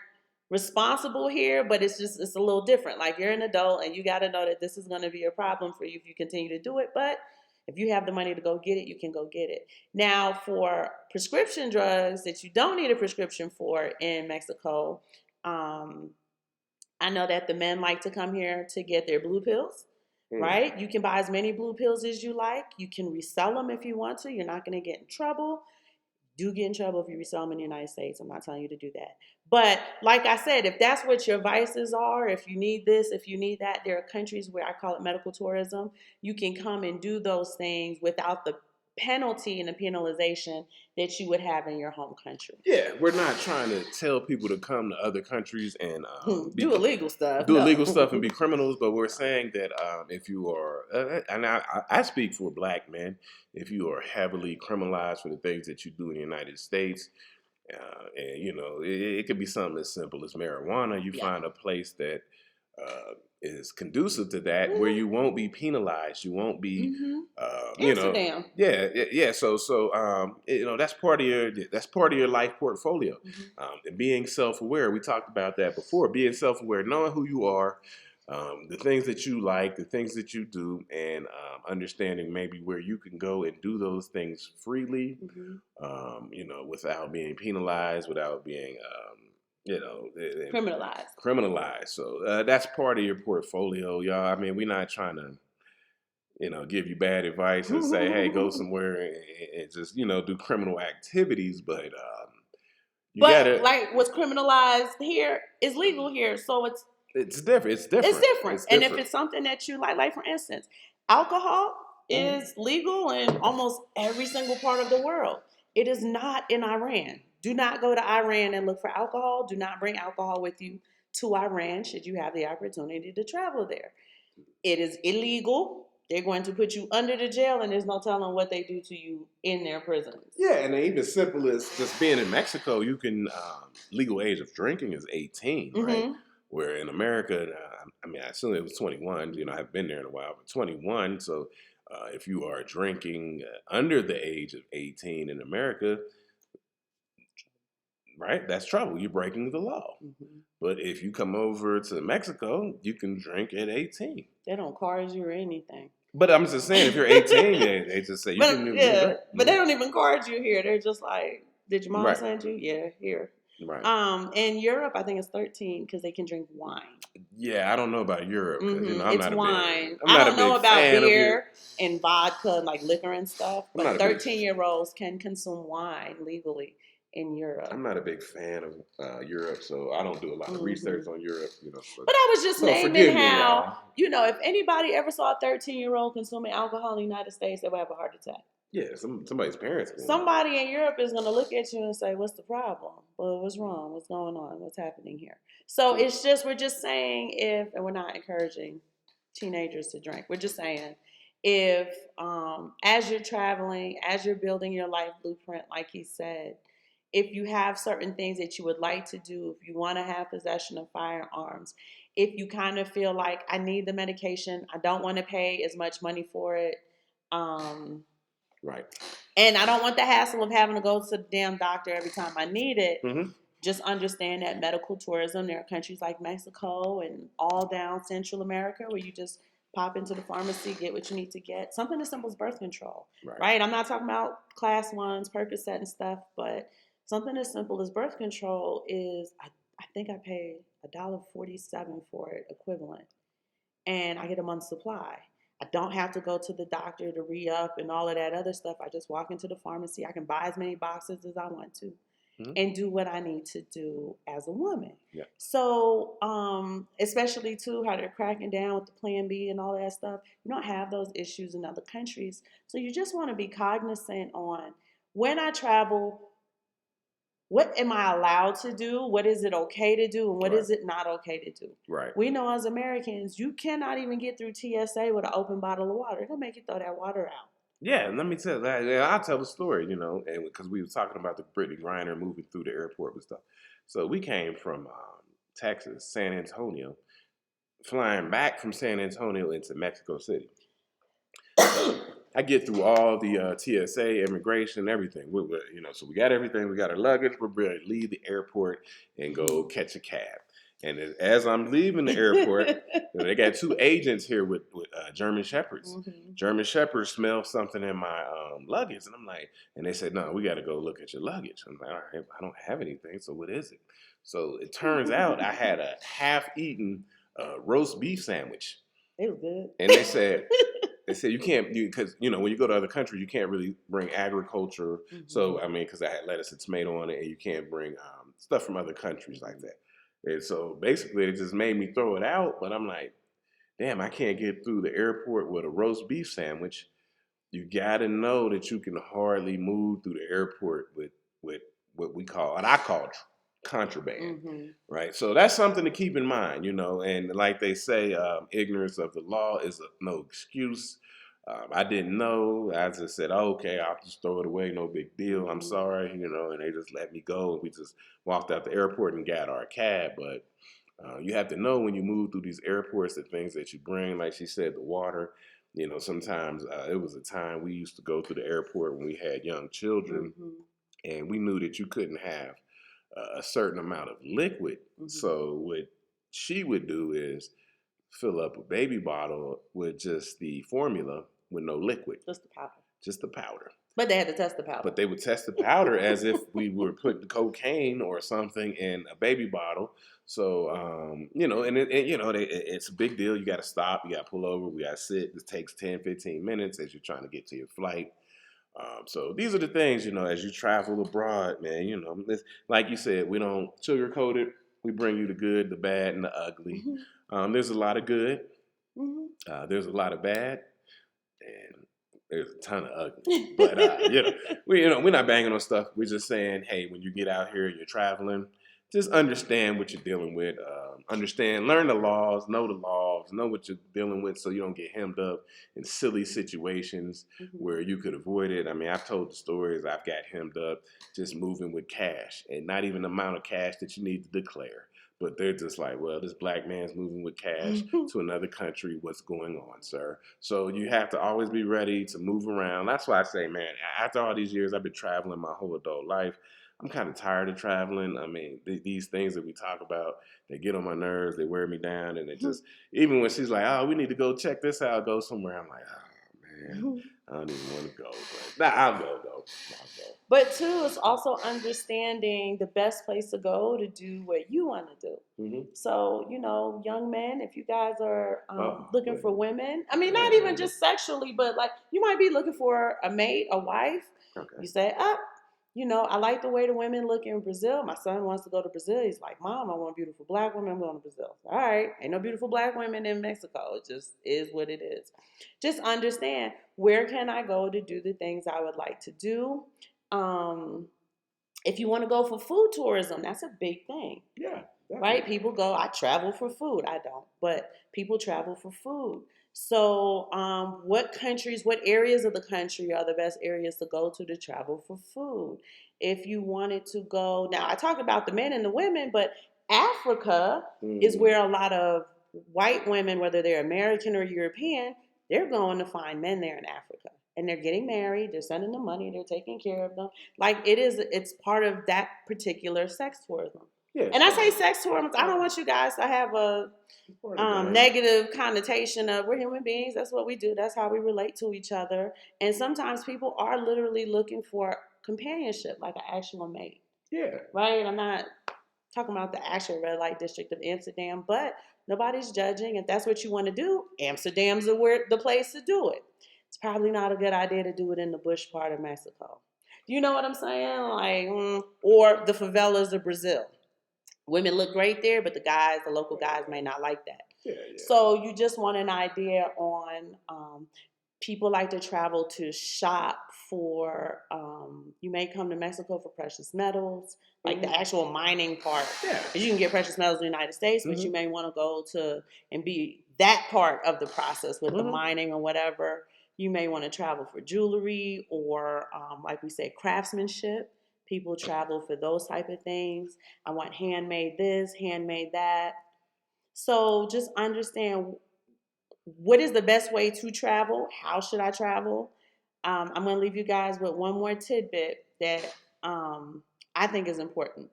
responsible here, but it's a little different. Like you're an adult and you got to know that this is going to be a problem for you if you continue to do it. But if you have the money to go get it, you can go get it. Now, for prescription drugs that you don't need a prescription for in Mexico, I know that the men like to come here to get their blue pills, right? You can buy as many blue pills as you like. You can resell them if you want to. You're not going to get in trouble. Do get in trouble if you resell them in the United States. I'm not telling you to do that. But like I said, if that's what your vices are, if you need this, if you need that, there are countries where I call it medical tourism. You can come and do those things without the penalty and the penalization that you would have in your home country. Yeah, we're not trying to tell people to come to other countries and do illegal stuff. do No. illegal stuff and be criminals, but we're saying that if you are, and I speak for black men, if you are heavily criminalized for the things that you do in the United States, And you know, it could be something as simple as marijuana. You find a place that is conducive to that, where you won't be penalized. You won't be, you know, Amsterdam. yeah. So you know, that's part of your life portfolio. And being self-aware. We talked about that before. Being self-aware, knowing who you are, the things that you like, the things that you do, and understanding maybe where you can go and do those things freely, you know, without being penalized, without being, you know, criminalized. So that's part of your portfolio, y'all. I mean, we're not trying to, you know, give you bad advice and say, hey, go somewhere and just, you know, do criminal activities, but you gotta, like what's criminalized here is legal here, so it's different. It's different. And if it's something that you like for instance, alcohol is legal in almost every single part of the world. It is not in Iran. Do not go to Iran and look for alcohol. Do not bring alcohol with you to Iran should you have the opportunity to travel there. It is illegal. They're going to put you under the jail, and there's no telling what they do to you in their prisons. Yeah, and even simple as just being in Mexico, you can legal age of drinking is 18, right? Where in America, I mean, I assume it was 21. You know, I haven't been there in a while, but 21. So if you are drinking under the age of 18 in America, right, that's trouble. You're breaking the law. But if you come over to Mexico, you can drink at 18. They don't card you or anything. But I'm just saying, if you're 18, they just say you can drink. But they don't even card you here. They're just like, did your mom send you? Yeah, here. Right. In Europe, I think it's 13 because they can drink wine. Yeah, I don't know about Europe. You know, it's wine. I don't know about beer and vodka, like liquor and stuff. But 13-year-olds can consume wine legally in Europe. I'm not a big fan of Europe, so I don't do a lot of research on Europe. You know, but I was just naming how, you know, if anybody ever saw a 13-year-old consuming alcohol in the United States, they would have a heart attack. Yeah, somebody's parents. Somebody in Europe is going to look at you and say, what's the problem? Well, what's wrong? What's going on? What's happening here? So it's just, we're just saying and we're not encouraging teenagers to drink. We're just saying if, as you're traveling, as you're building your life blueprint, like he said, if you have certain things that you would like to do, if you want to have possession of firearms, if you kind of feel like I need the medication, I don't want to pay as much money for it, right. And I don't want the hassle of having to go to the damn doctor every time I need it. Just understand that medical tourism, there are countries like Mexico and all down Central America where you just pop into the pharmacy, get what you need to get. Something as simple as birth control, right? I'm not talking about class ones, Percocet and stuff, but something as simple as birth control is, I think I paid $1.47 for it equivalent. And I get a month's supply. I don't have to go to the doctor to re-up and all of that other stuff. I just walk into the pharmacy. I can buy as many boxes as I want to and do what I need to do as a woman. Yeah. So, especially too, how they're cracking down with the Plan B and all that stuff. You don't have those issues in other countries. So you just want to be cognizant on when I travel, what am I allowed to do? What is it okay to do? And what is it not okay to do? Right. We know as Americans, you cannot even get through TSA with an open bottle of water. They're going to make you throw that water out. Yeah, and let me tell that. Yeah, I'll tell the story, you know, and because we were talking about the Brittany Griner moving through the airport with stuff. So we came from Texas, San Antonio, flying back from San Antonio into Mexico City. I get through all the TSA, immigration, everything. You know, so we got everything. We got our luggage. We're ready to leave the airport and go catch a cab. And as I'm leaving the airport, you know, they got two agents here with German Shepherds. German Shepherds smell something in my luggage. And I'm like, and they said, no, we got to go look at your luggage. I'm like, all right, I don't have anything. So what is it? So it turns out I had a half-eaten roast beef sandwich. It was good. And they said, you can't, because, you know, when you go to other countries, you can't really bring agriculture. So, I mean, because I had lettuce and tomato on it, and you can't bring stuff from other countries like that. And so basically, it just made me throw it out. But I'm like, damn, I can't get through the airport with a roast beef sandwich. You got to know that you can hardly move through the airport with what we call, and I call contraband, right? So that's something to keep in mind, you know. And like they say, ignorance of the law is no excuse. I didn't know. I just said, oh, okay, I'll just throw it away. No big deal. I'm Mm-hmm. sorry, and they just let me go. We just walked out the airport and got our cab. But you have to know when you move through these airports, the things that you bring, like she said, the water. Sometimes it was a time we used to go through the airport when we had young children, and we knew that you couldn't have a certain amount of liquid. So what she would do is fill up a baby bottle with just the formula with no liquid. Just the powder. Just the powder. But they had to test the powder. But they would test the powder as if we were putting cocaine or something in a baby bottle. So, it's a big deal. You got to stop. You got to pull over. We got to sit. It takes 10, 15 minutes as you're trying to get to your flight. So these are the things, as you travel abroad, man, like you said, we don't sugarcoat it. We bring you the good, the bad, and the ugly. There's a lot of good. There's a lot of bad. And there's a ton of ugly. But, we're not banging on stuff. We're just saying, hey, when you get out here and you're traveling, just understand what you're dealing with. Learn the laws, know what you're dealing with so you don't get hemmed up in silly situations where you could avoid it. I mean, I've told the stories. I've got hemmed up just moving with cash and not even the amount of cash that you need to declare. But they're just like, well, this black man's moving with cash to another country. What's going on, sir? So you have to always be ready to move around. That's why I say, man, after all these years, I've been traveling my whole adult life. I'm kind of tired of traveling. I mean, these things that we talk about, they get on my nerves. They wear me down. And it just, even when she's like, oh, we need to go check this out, go somewhere. I'm like, oh, man, I don't even want to go. But I'll go, though. I'll go. But too, it's also understanding the best place to go to do what you want to do. So, young men, if you guys are looking for women, I mean, not even just sexually, but like you might be looking for a mate, a wife. Okay. You say, I like the way the women look in Brazil. My son wants to go to Brazil. He's like, Mom, I want beautiful black women. I'm going to Brazil. All right. Ain't no beautiful black women in Mexico. It just is what it is. Just understand, where can I go to do the things I would like to do? If you want to go for food tourism, that's a big thing. Yeah. Definitely. Right? People go, I travel for food. I don't. But people travel for food. So what areas of the country are the best areas to go to travel for food? If you wanted to go, now I talk about the men and the women, but Africa is where a lot of white women, whether they're American or European, they're going to find men there in Africa. And they're getting married, they're sending them money, they're taking care of them. Like it's part of that particular sex tourism. Yeah, and I say sex tourism, I don't want you guys to have a negative connotation of we're human beings. That's what we do. That's how we relate to each other. And sometimes people are literally looking for companionship, like an actual mate. Yeah. Right? I'm not talking about the actual red light district of Amsterdam, but nobody's judging. If that's what you want to do, Amsterdam's the place to do it. It's probably not a good idea to do it in the bush part of Mexico. You know what I'm saying? Like, or the favelas of Brazil. Women look great there, but the local guys may not like that. Yeah. So you just want an idea on people like to travel to shop for, you may come to Mexico for precious metals, like the actual mining part. Yeah. Because you can get precious metals in the United States, but you may want to go to and be that part of the process with the mining or whatever. You may want to travel for jewelry or, like we say, craftsmanship. People travel for those type of things. I want handmade this, handmade that. So just understand, what is the best way to travel? How should I travel? I'm going to leave you guys with one more tidbit that I think is important.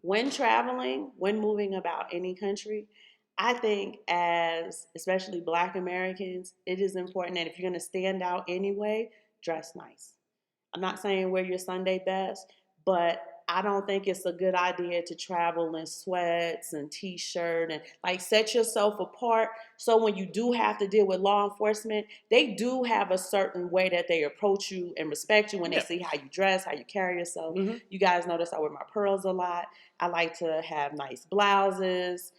When traveling, when moving about any country, I think as especially Black Americans, it is important that if you're going to stand out anyway, dress nice. I'm not saying wear your Sunday best, but I don't think it's a good idea to travel in sweats and t-shirt and like set yourself apart. So when you do have to deal with law enforcement, they do have a certain way that they approach you and respect you when they see how you dress, how you carry yourself. You guys notice I wear my pearls a lot. I like to have nice blouses.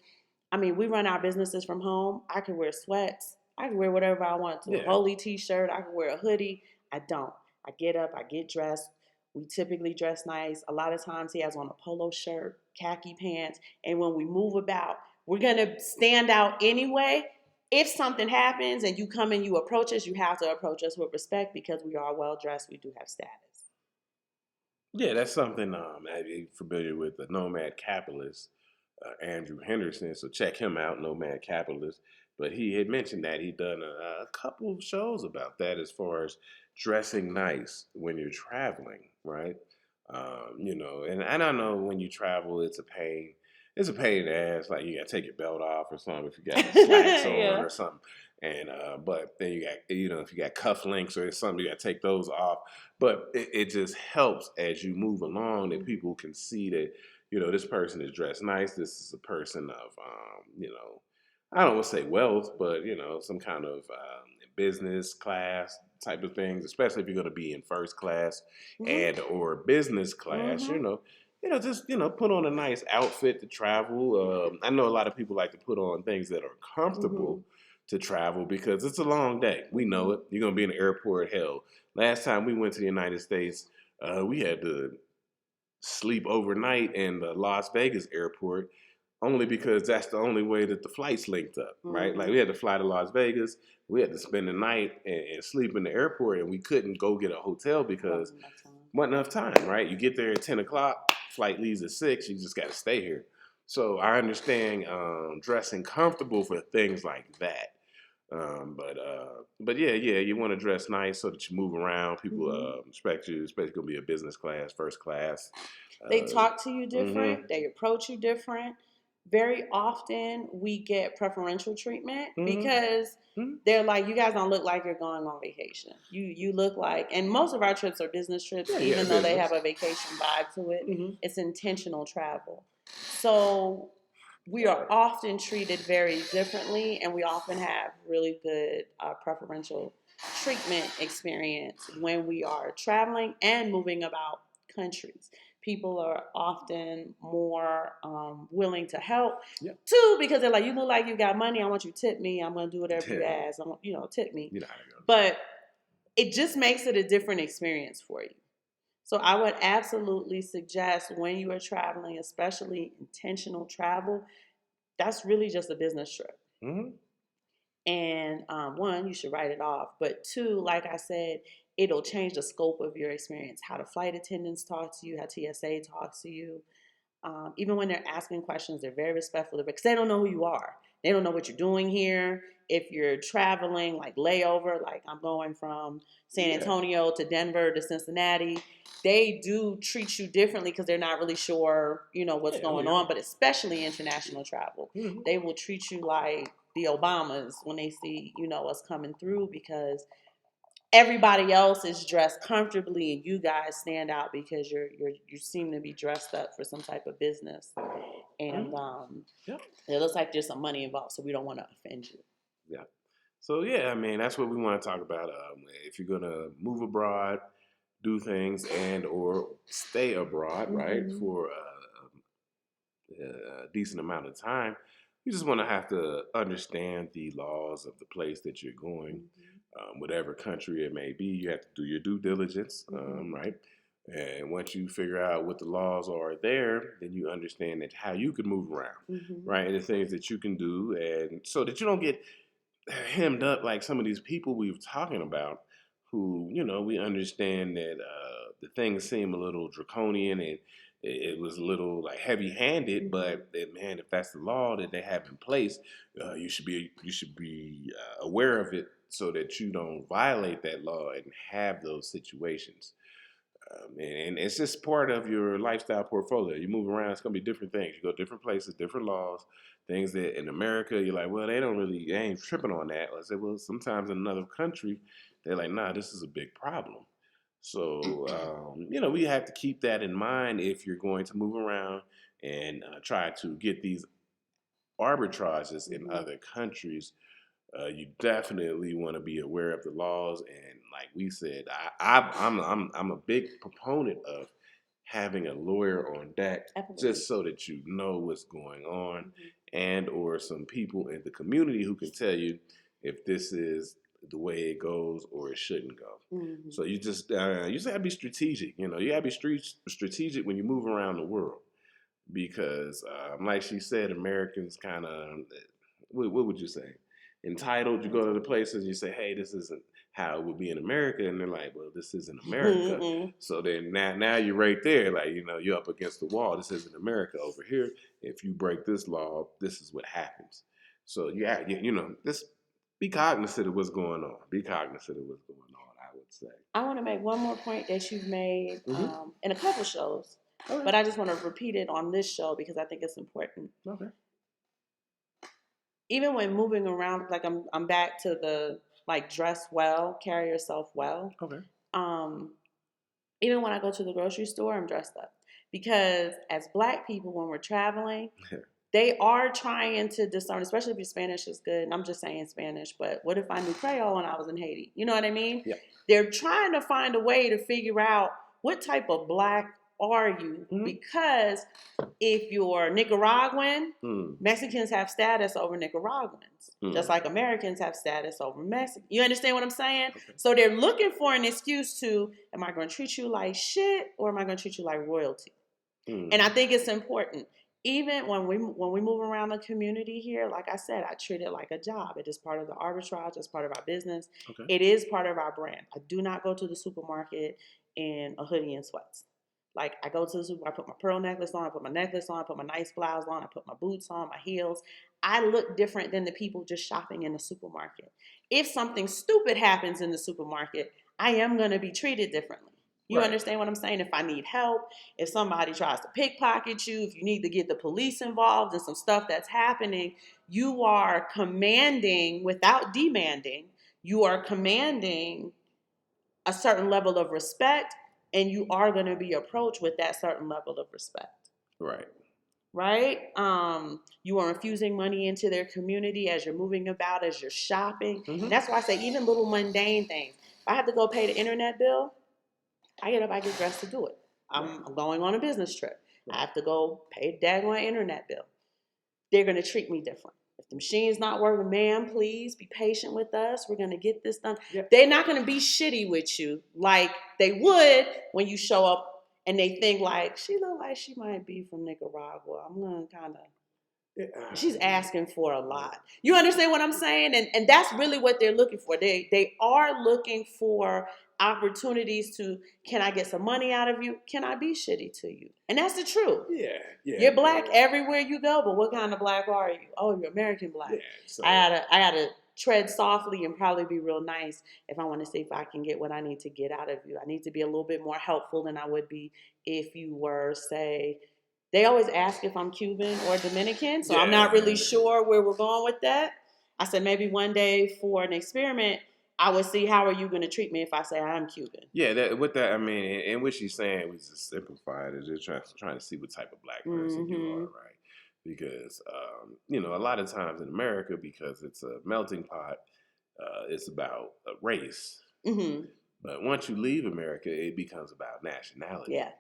I mean, we run our businesses from home. I can wear sweats. I can wear whatever I want to. A holy t-shirt. I can wear a hoodie. I don't. I get up. I get dressed. We typically dress nice. A lot of times he has on a polo shirt, khaki pants. And when we move about, we're going to stand out anyway. if something happens and you come and you approach us, you have to approach us with respect because we are well dressed. We do have status. Yeah, that's something I'm familiar with the Nomad Capitalist, Andrew Henderson. So check him out, Nomad Capitalist. But he had mentioned that he'd done a couple of shows about that as far as dressing nice when you're traveling, right? And I don't know when you travel, it's a pain. It's a pain in the ass. Like you got to take your belt off or something if you got slacks on Yeah. or something. And but then you got if you got cufflinks or something, you got to take those off. But it just helps as you move along that people can see that this person is dressed nice. This is a person of I don't want to say wealth, but some kind of business class type of things, especially if you're going to be in first class and or business class. Just put on a nice outfit to travel. I know a lot of people like to put on things that are comfortable to travel because it's a long day. We know it. You're gonna be in the airport. Hell, last time we went to the United States, we had to sleep overnight in the Las Vegas airport only because that's the only way that the flights linked up, right? Like we had to fly to Las Vegas, we had to spend the night and sleep in the airport, and we couldn't go get a hotel because wasn't enough time, right? You get there at 10 o'clock, flight leaves at 6, you just got to stay here. So I understand dressing comfortable for things like that. But yeah, you want to dress nice so that you move around. People respect you, especially gonna be a business class, first class. They talk to you different. They approach you different. Very often we get preferential treatment because they're like, you guys don't look like you're going on vacation. You look like, and most of our trips are business trips, even though they have a vacation vibe to it. It's intentional travel. So we are often treated very differently, and we often have really good preferential treatment experience when we are traveling and moving about countries. People are often more willing to help. Yep. Two, because they're like, you look like you got money. I want you to tip me. I'm going to do whatever you ask. I want, tip me. But it just makes it a different experience for you. So I would absolutely suggest when you are traveling, especially intentional travel, that's really just a business trip. And one, you should write it off. But two, like I said, it'll change the scope of your experience. How the flight attendants talk to you, how TSA talks to you. Even when they're asking questions, they're very respectful because they don't know who you are. They don't know what you're doing here. If you're traveling like layover, like I'm going from San Antonio to Denver to Cincinnati, they do treat you differently because they're not really sure, what's going on. But especially international travel, they will treat you like the Obamas when they see, us coming through because everybody else is dressed comfortably and you guys stand out because you seem to be dressed up for some type of business. And it looks like there's some money involved, so we don't want to offend you. Yeah. So yeah, I mean that's what we want to talk about. If you're gonna move abroad, do things and or stay abroad, right, for a decent amount of time, you just want to have to understand the laws of the place that you're going. Whatever country it may be, you have to do your due diligence, right? And once you figure out what the laws are there, then you understand that how you can move around, right? And the things that you can do, and so that you don't get hemmed up like some of these people we were talking about, who we understand that the things seem a little draconian and it was a little like heavy-handed, but man, if that's the law that they have in place, you should be aware of it so that you don't violate that law and have those situations. And it's just part of your lifestyle portfolio. You move around, it's gonna be different things. You go different places, different laws, things that in America you're like, well, they ain't tripping on that. I said, well, sometimes in another country, they're like, nah, this is a big problem. So we have to keep that in mind if you're going to move around and try to get these arbitrages in other countries. You definitely want to be aware of the laws, and like we said, I'm a big proponent of having a lawyer on deck, just so that you know what's going on, and or some people in the community who can tell you if this is the way it goes or it shouldn't go. So you just gotta be strategic. You gotta be strategic when you move around the world, because like she said, Americans kind of, what would you say? entitled. You go to the places, you say, hey, this isn't how it would be in America, and they're like, well, this isn't America. Mm-hmm. So then now you're right there, like, you know, you're up against the wall. This isn't America over here. If you break this law, this is what happens. So you know, just be cognizant of what's going on. Be cognizant of what's going on, I would say. I want to make one more point that you've made in a couple shows, Okay. but I just want to repeat it on this show because I think it's important. Okay. Even when moving around, like I'm back to the like dress well, carry yourself well. Okay. Even when I go to the grocery store, I'm dressed up because as Black people, when we're traveling, they are trying to discern, especially if your Spanish is good. And I'm just saying Spanish, but what if I knew Creole when I was in Haiti? You know what I mean? Yeah. They're trying to find a way to figure out what type of Black are you, because if you're Nicaraguan, Mexicans have status over Nicaraguans, just like Americans have status over Mexicans. You understand what I'm saying? Okay. So they're looking for an excuse to, am I going to treat you like shit or am I going to treat you like royalty? And I think it's important. Even when we move around the community here, like I said, I treat it like a job. It is part of the arbitrage. It's part of our business. Okay. It is part of our brand. I do not go to the supermarket in a hoodie and sweats. Like I go to the supermarket, I put my pearl necklace on, I put my necklace on, I put my nice blouse on, I put my boots on, my heels. I look different than the people just shopping in the supermarket. If something stupid happens in the supermarket, I am going to be treated differently. You understand what I'm saying? If I need help, if somebody tries to pickpocket you, if you need to get the police involved in some stuff that's happening, you are commanding without demanding. You are commanding a certain level of respect, and you are going to be approached with that certain level of respect. Right. Right? You are infusing money into their community as you're moving about, as you're shopping. That's why I say even little mundane things. If I have to go pay the internet bill, I get up, I get dressed to do it. I'm going on a business trip. I have to go pay a daggone internet bill. They're going to treat me different. If the machine's not working, ma'am, please be patient with us. We're going to get this done. Yep. They're not going to be shitty with you like they would when you show up and they think like, she look like she might be from Nicaragua. I'm going to kind of... She's asking for a lot. You understand what I'm saying? And that's really what they're looking for. They are looking for opportunities to, can I get some money out of you? Can I be shitty to you? And that's the truth. Yeah. You're Black everywhere you go, but what kind of Black are you? Oh, you're American Black. Yeah, so I gotta tread softly and probably be real nice if I want to see if I can get what I need to get out of you. I need to be a little bit more helpful than I would be if you were, say... They always ask if I'm Cuban or Dominican, so I'm not really sure where we're going with that. I said maybe one day for an experiment, I would see how are you going to treat me if I say I'm Cuban. Yeah, I mean, and what she's saying was just simplified. Is just trying to see what type of Black person you are, right? Because, you know, a lot of times in America, because it's a melting pot, it's about a race. But once you leave America, it becomes about nationality. Yeah.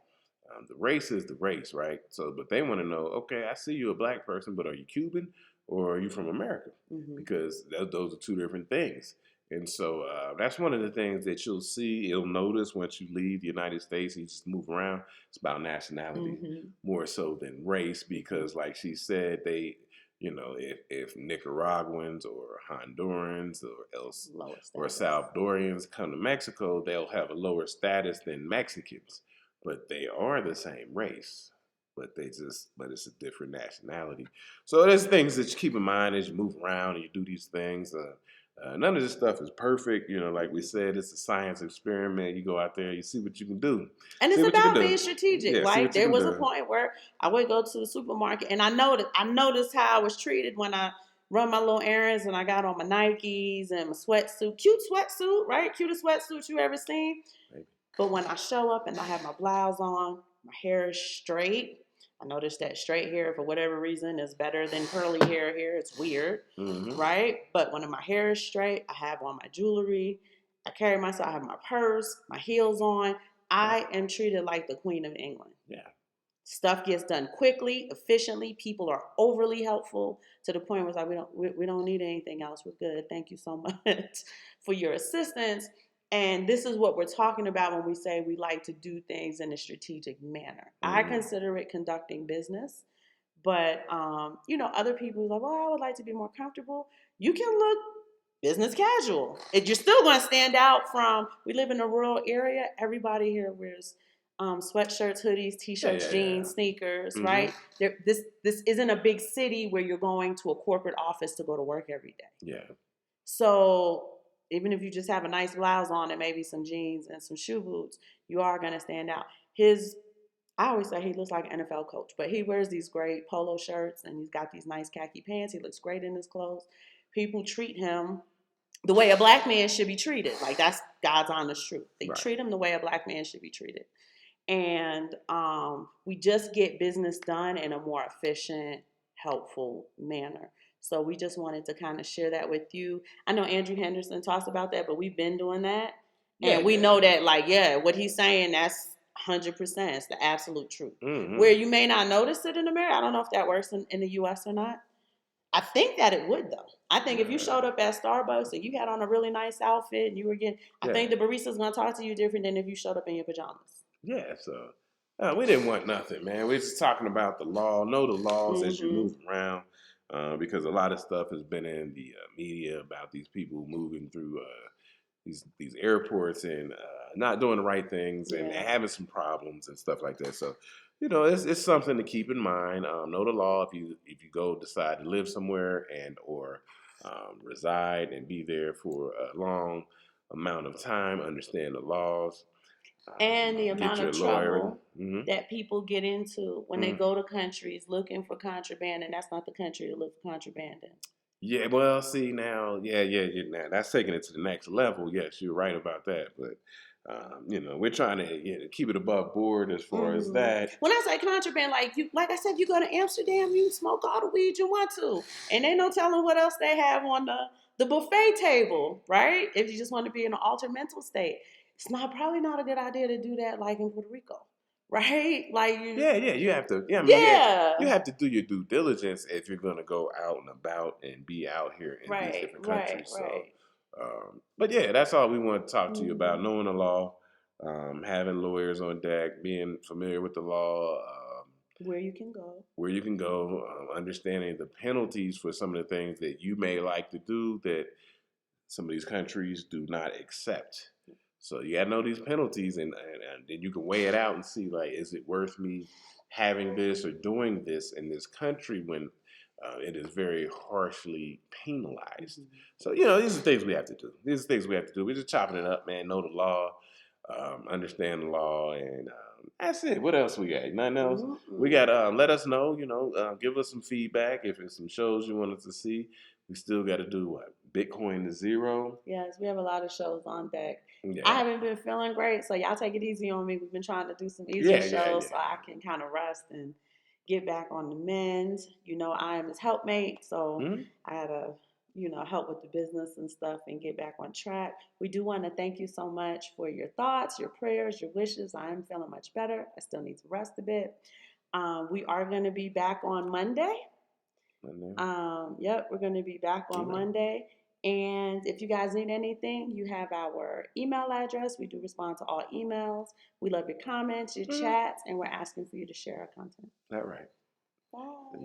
The race is the race, right? So, but they want to know, okay, I see you a Black person, but are you Cuban or are you from America? Because those are two different things. And so that's one of the things that you'll notice once you leave the United States and you just move around. It's about nationality more so than race, because like she said, they, you know, if Nicaraguans or Hondurans or Salvadorians come to Mexico, they'll have a lower status than Mexicans. But they are the same race, but it's a different nationality. So there's things that you keep in mind as you move around and you do these things. None of this stuff is perfect. You know, like we said, it's a science experiment. You go out there, you see what you can do. And it's about being strategic. Yeah, like there was a point where I would go to the supermarket and I noticed how I was treated when I run my little errands and I got on my Nikes and my sweatsuit. Cute sweatsuit, right? Cutest sweatsuit you ever seen. Maybe. But when I show up and I have my blouse on, my hair is straight. I noticed that straight hair, for whatever reason, is better than curly hair here. It's weird, right? But when my hair is straight, I have on my jewelry. I carry myself. I have my purse, my heels on. I am treated like the Queen of England. Yeah. Stuff gets done quickly, efficiently. People are overly helpful to the point where it's like, we don't need anything else. We're good. Thank you so much for your assistance. And this is what we're talking about when we say we like to do things in a strategic manner. I consider it conducting business. But, you know, other people are like, well, I would like to be more comfortable. you can look business casual. You're still going to stand out from, we live in a rural area. Everybody here wears sweatshirts, hoodies, t-shirts, jeans, sneakers, right? This isn't a big city where you're going to a corporate office to go to work every day. Yeah. So even if you just have a nice blouse on and maybe some jeans and some shoe boots, you are going to stand out. I always say he looks like an NFL coach, but he wears these great polo shirts and he's got these nice khaki pants. He looks great in his clothes. People treat him the way a black man should be treated. Like, that's God's honest truth. They treat him the way a black man should be treated. And we just get business done in a more efficient, helpful manner. So we just wanted to kind of share that with you. I know Andrew Henderson talks about that, but we've been doing that. And we know that, like, what he's saying, that's 100%. It's the absolute truth. Where you may not notice it in America, I don't know if that works in the U.S. or not. I think that it would, though. I think if you showed up at Starbucks and you had on a really nice outfit and you were I think the barista's going to talk to you different than if you showed up in your pajamas. Yeah, so we didn't want nothing, man. We're just talking about the law. Know the laws as you move around, because a lot of stuff has been in the media about these people moving through these airports and not doing the right things and having some problems and stuff like that. So, it's something to keep in mind. Know the law if you decide to live somewhere and or reside and be there for a long amount of time. Understand the laws. And the amount of trouble that people get into when they go to countries looking for contraband, and that's not the country to look for contraband in. Yeah, well, see now, now that's taking it to the next level. Yes, you're right about that, but we're trying to keep it above board as far as that. When I say contraband, like I said, you go to Amsterdam, you can smoke all the weed you want to, and ain't no telling what else they have on the buffet table, right? If you just want to be in an altered mental state, it's probably not a good idea to do that like in Puerto Rico, right? Like you have to. Yeah, you have to do your due diligence if you're going to go out and about and be out here in these different countries. So, but that's all we want to talk to you about: knowing the law, having lawyers on deck, being familiar with the law. Where you can go, understanding the penalties for some of the things that you may like to do that some of these countries do not accept. So you got to know these penalties, and then you can weigh it out and see, like, is it worth me having this or doing this in this country when it is very harshly penalized? So, these are things we have to do. We're just chopping it up, man. Know the law, understand the law, and that's it. What else we got? Nothing else? We got, let us know, give us some feedback. If there's some shows you want us to see, we still got to do what? Bitcoin to zero. Yes, we have a lot of shows on deck. Yeah. I haven't been feeling great, so y'all take it easy on me. We've been trying to do some easier shows so I can kind of rest and get back on the mend. I am his helpmate, so I had to, help with the business and stuff and get back on track. We do want to thank you so much for your thoughts, your prayers, your wishes. I am feeling much better. I still need to rest a bit. We are going to be back on Monday. We're going to be back on Monday. And if you guys need anything, you have our email address. We do respond to all emails. We love your comments, your chats, and we're asking for you to share our content. All right. Bye.